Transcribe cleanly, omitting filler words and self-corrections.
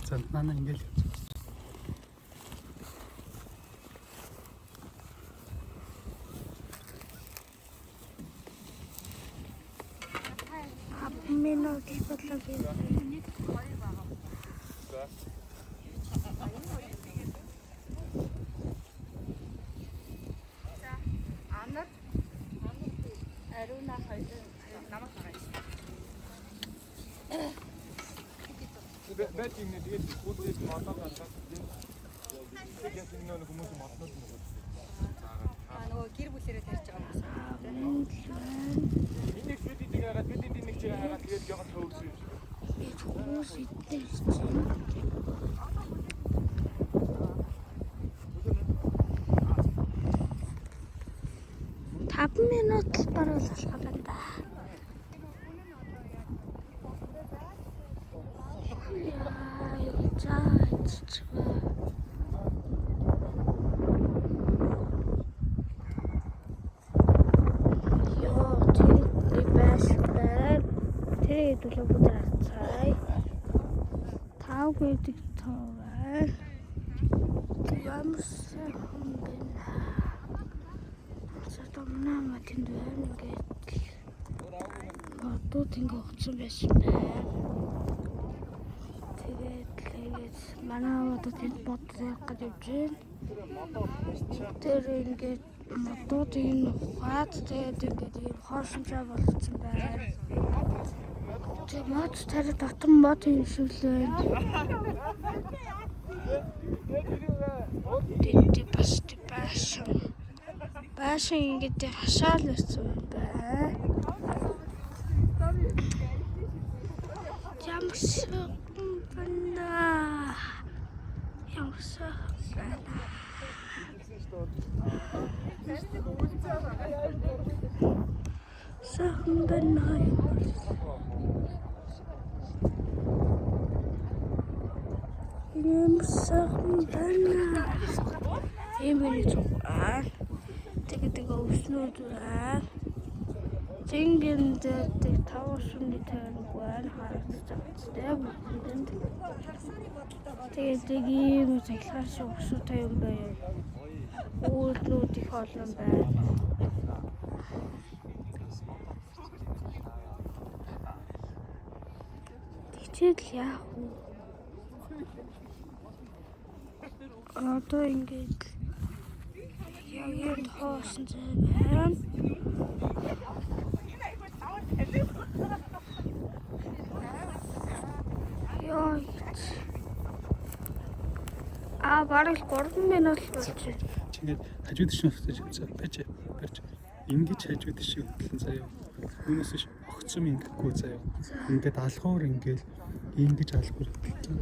За манай ингээл Минут болоо гэж. Анар Аруна хоёрын намайг хараач. Бэт юм тэгээд хүүхдээс модоо гацаад тэгээд энэ хүмүүс моднод нөгөө Нөгөө гэр бүлэрээ тарьж байгаа юм энийг шүдийг хараад бид энийг чи хараад тэгээд яваад төвлөсөн юм шиг. Хүмүүс идэж. 5 минут л баруул болох юм да. Тэр идэл бүгд цай. Тав гэдэг товар. Ямарсан юм бэ? Сатамна матинд байна ингээд. Модууд ингэ огцсон байсан байна. Тэгээд манай модууд энд мод явах гэж явж байна. Тэр ингээд модууд энэ ухаад тэгээд ингээд ийм хоошинчаа болгоцсон байна. Тэгээд мод тарид татан мод юм шиг л байна. Тэд баашин ингээд хашаал ирсэн байна. Ямарсан байна. Сахан байна. Ямарсан байна. Эмэний цугаа. Тэгээд өвснүүд байна. Зингэнд тавшны тайраг байна. Харагдчихтэй бүгдэнд. Тэгээд ийм цаглаар шугсуутай юм байна. Уулнууд их олон байна. Тэгчээл яах вэ? Одоо ингээд яг тоосон зай байна. Яа. Бараг 3 минут л болж байна. чи ингээд хажууд шин хөтөж байж. Ингэж хажууд шиг хөтлөн заяа. Юунаас ш огцом ингэхгүй заяа. Ингээд алхуур ингээл ингэж алхуур хөтлөн.